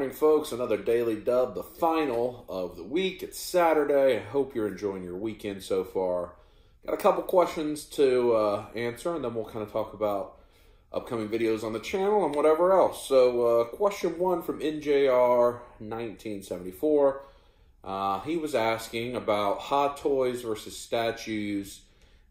morning, folks. Another Daily Dub, the final of the week. It's Saturday. I hope you're enjoying your weekend so far. Got a couple questions to answer, and then we'll kind of talk about upcoming videos on the channel and whatever else. So, question one from NJR1974. He was asking about Hot Toys versus statues,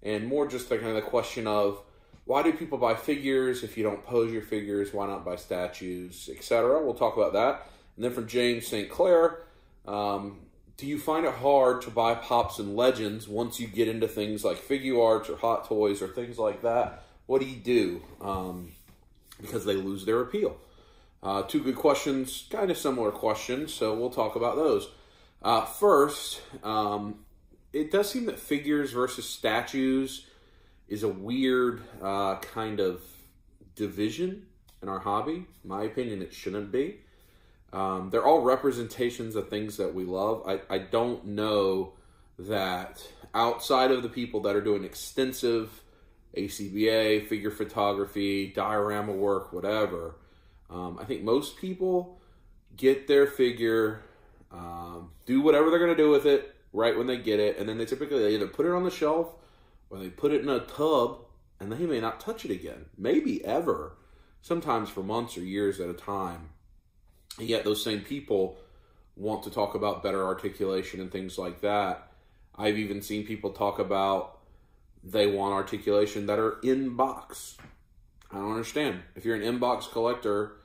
and more just the kind of the question of, why do people buy figures? If you don't pose your figures, why not buy statues, etc.? We'll talk about that. And then from James St. Clair, do you find it hard to buy Pops and Legends once you get into things like figure arts or Hot Toys or things like that? What do you do? Because they lose their appeal. Two good questions, kind of similar questions, so we'll talk about those. First, it does seem that figures versus statues is a weird kind of division in our hobby. In my opinion, it shouldn't be. They're all representations of things that we love. I don't know that outside of the people that are doing extensive ACBA, figure photography, diorama work, whatever, I think most people get their figure, do whatever they're going to do with it right when they get it, and then they typically either put it on the shelf or they put it in a tub, and they may not touch it again. Maybe ever. Sometimes for months or years at a time. And yet those same people want to talk about better articulation and things like that. I've even seen people talk about they want articulation that are in box. I don't understand. If you're an in-box collector,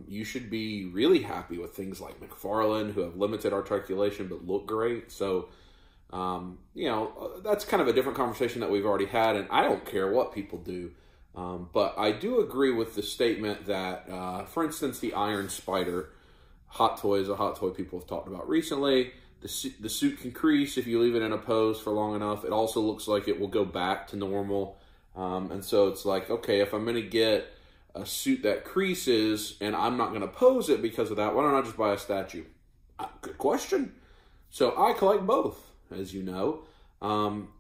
you should be really happy with things like McFarlane, who have limited articulation but look great. So, you know, that's kind of a different conversation that we've already had, and I don't care what people do. But I do agree with the statement that, for instance, the Iron Spider Hot Toy is a hot toy people have talked about recently. The suit can crease if you leave it in a pose for long enough. It also looks like it will go back to normal. And so it's like, okay, if I'm going to get a suit that creases and I'm not going to pose it because of that, why don't I just buy a statue? Good question. So I collect both, as you know.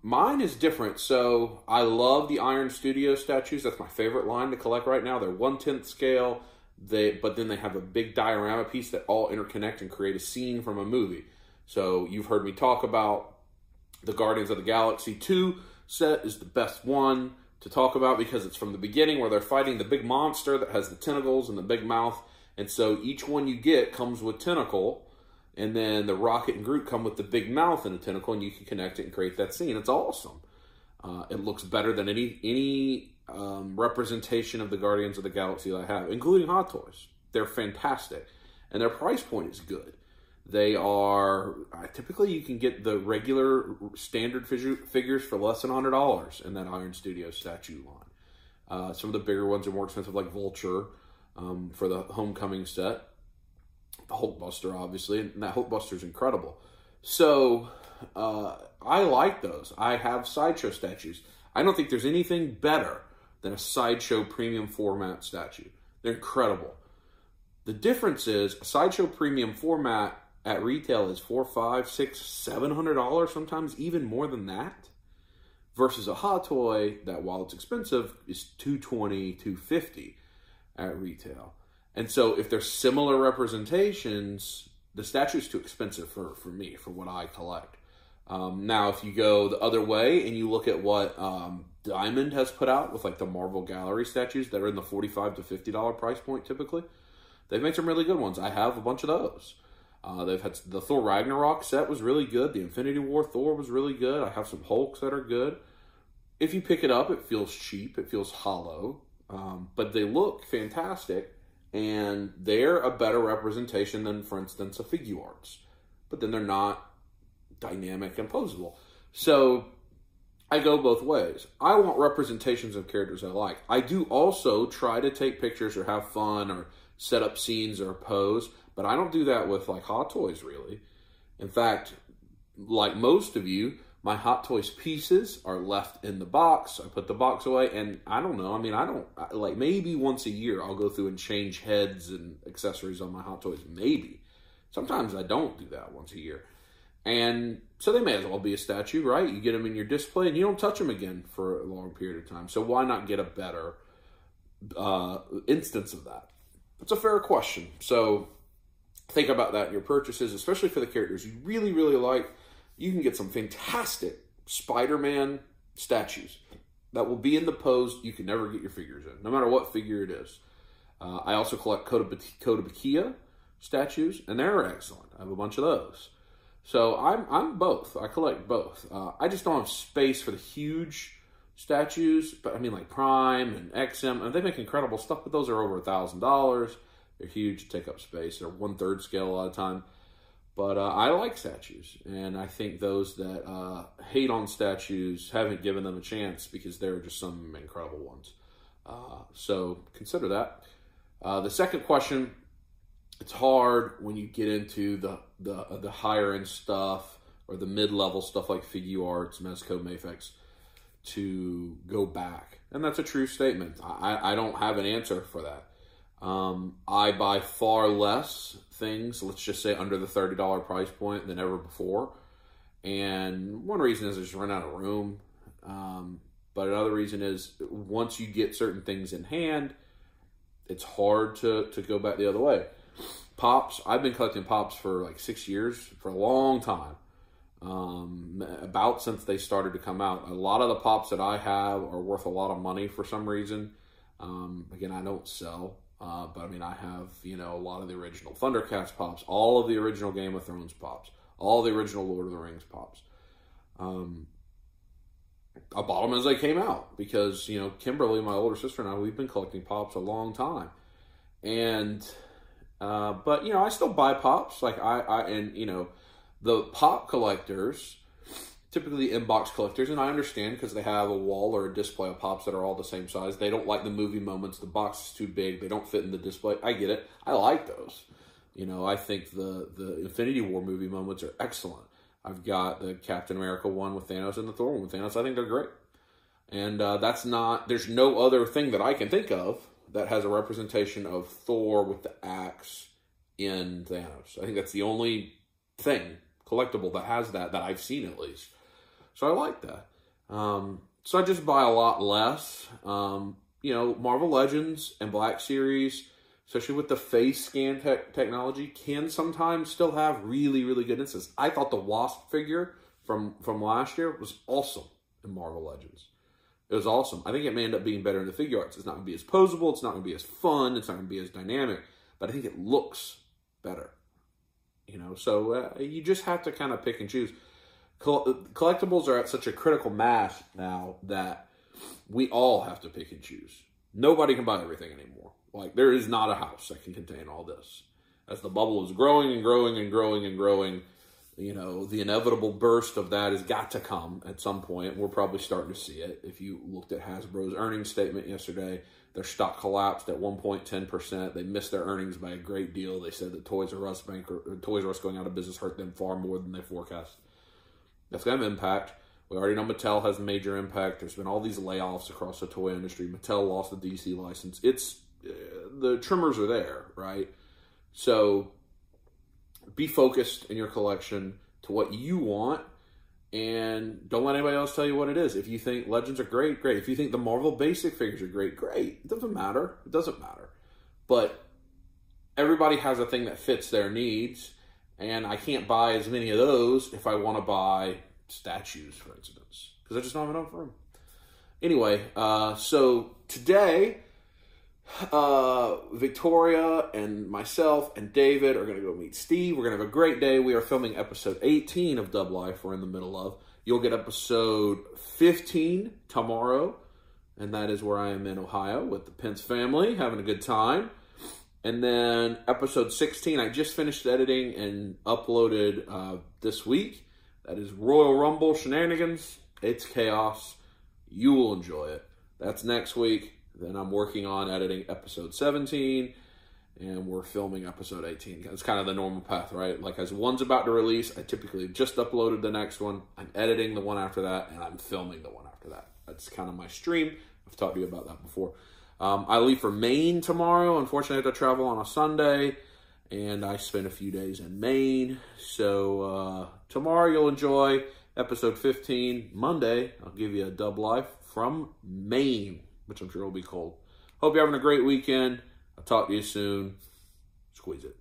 Mine is different. So I love the Iron Studio statues. That's my favorite line to collect right now. They're 1/10 scale. But then they have a big diorama piece that all interconnect and create a scene from a movie. So you've heard me talk about the Guardians of the Galaxy 2 set is the best one to talk about because it's from the beginning where they're fighting the big monster that has the tentacles and the big mouth. And so each one you get comes with tentacle. And then the Rocket and Groot come with the big mouth and the tentacle, and you can connect it and create that scene. It's awesome. It looks better than any representation of the Guardians of the Galaxy that I have, including Hot Toys. They're fantastic. And their price point is good. They are, typically you can get the regular standard figures for less than $100 in that Iron Studio statue line. Some of the bigger ones are more expensive, like Vulture for the Homecoming set. The Hulkbuster, obviously, and that Hulkbuster is incredible. So, I like those. I have Sideshow statues. I don't think there's anything better than a Sideshow premium format statue. They're incredible. The difference is, a Sideshow premium format at retail is $400, $500, $600, $700, sometimes even more than that, versus a Hot Toy that, while it's expensive, is $220, $250 at retail. And so if they're similar representations, the statue is too expensive for me, for what I collect. Now, if you go the other way and you look at what Diamond has put out with like the Marvel Gallery statues that are in the $45 to $50 price point typically, they've made some really good ones. I have a bunch of those. They've had the Thor Ragnarok set was really good. The Infinity War Thor was really good. I have some Hulks that are good. If you pick it up, it feels cheap. It feels hollow. But they look fantastic. And they're a better representation than, for instance, a figure arts. But then they're not dynamic and posable. So I go both ways. I want representations of characters I like. I do also try to take pictures or have fun or set up scenes or pose. But I don't do that with like Hot Toys, really. In fact, like most of you, my Hot Toys pieces are left in the box. I put the box away, and I don't know. I mean, like maybe once a year I'll go through and change heads and accessories on my Hot Toys. Maybe. Sometimes I don't do that once a year. And so they may as well be a statue, right? You get them in your display, and you don't touch them again for a long period of time. So why not get a better instance of that? That's a fair question. So think about that in your purchases, especially for the characters you really, really like. You can get some fantastic Spider-Man statues that will be in the pose you can never get your figures in, no matter what figure it is. I also collect Kotobukiya statues, and they're excellent. I have a bunch of those. So I'm both. I collect both. I just don't have space for the huge statues, but I mean like Prime and XM, and they make incredible stuff, but those are over $1,000. They're huge, take up space. They're 1/3 scale a lot of time. But I like statues, and I think those that hate on statues haven't given them a chance because there are just some incredible ones. So consider that. The second question, it's hard when you get into the higher end stuff or the mid-level stuff like Figuarts, Mezco, Mafex to go back. And that's a true statement. I don't have an answer for that. I buy far less things, let's just say under the $30 price point than ever before. And one reason is I just run out of room. But another reason is once you get certain things in hand, it's hard to go back the other way. Pops, I've been collecting Pops for like 6 years, for a long time. About since they started to come out. A lot of the Pops that I have are worth a lot of money for some reason. Again, I don't sell. But I mean, I have, a lot of the original Thundercats Pops, all of the original Game of Thrones Pops, all the original Lord of the Rings Pops. I bought them as they came out because, Kimberly, my older sister, and I, we've been collecting Pops a long time. And, but, I still buy Pops. Like, the Pop collectors, typically inbox collectors, and I understand because they have a wall or a display of Pops that are all the same size. They don't like the movie moments. The box is too big. They don't fit in the display. I get it. I like those. I think the Infinity War movie moments are excellent. I've got the Captain America one with Thanos and the Thor one with Thanos. I think they're great. And there's no other thing that I can think of that has a representation of Thor with the axe in Thanos. I think that's the only thing, collectible, that has that I've seen at least. So I like that. So I just buy a lot less. Marvel Legends and Black Series, especially with the face scan technology, can sometimes still have really, really good instances. I thought the Wasp figure from last year was awesome in Marvel Legends. It was awesome. I think it may end up being better in the Figuarts. It's not going to be as posable. It's not going to be as fun. It's not going to be as dynamic. But I think it looks better. So you just have to kind of pick and choose. Collectibles are at such a critical mass now that we all have to pick and choose. Nobody can buy everything anymore. Like, there is not a house that can contain all this. As the bubble is growing and growing and growing and growing, the inevitable burst of that has got to come at some point. We're probably starting to see it. If you looked at Hasbro's earnings statement yesterday, their stock collapsed at 1.10%. They missed their earnings by a great deal. They said that Toys R Us going out of business hurt them far more than they forecast. That's going to have impact. We already know Mattel has a major impact. There's been all these layoffs across the toy industry. Mattel lost the DC license. The trimmers are there, right? So be focused in your collection to what you want, and don't let anybody else tell you what it is. If you think Legends are great, great. If you think the Marvel basic figures are great, great. It doesn't matter. It doesn't matter. But everybody has a thing that fits their needs, and I can't buy as many of those if I want to buy statues, for instance, because I just don't have enough room. Anyway, so today, Victoria and myself and David are going to go meet Steve. We're going to have a great day. We are filming episode 18 of Dub Life we're in the middle of. You'll get episode 15 tomorrow, and that is where I am in Ohio with the Pence family, having a good time. And then episode 16, I just finished editing and uploaded this week. That is Royal Rumble Shenanigans. It's chaos. You will enjoy it. That's next week. Then I'm working on editing episode 17, and we're filming episode 18. It's kind of the normal path, right? Like, as one's about to release, I typically just uploaded the next one. I'm editing the one after that, and I'm filming the one after that. That's kind of my stream. I've talked to you about that before. I leave for Maine tomorrow. Unfortunately, I have to travel on a Sunday, and I spend a few days in Maine. So tomorrow you'll enjoy episode 15. Monday, I'll give you a Dub Life from Maine, which I'm sure will be cold. Hope you're having a great weekend. I'll talk to you soon. Squeeze it.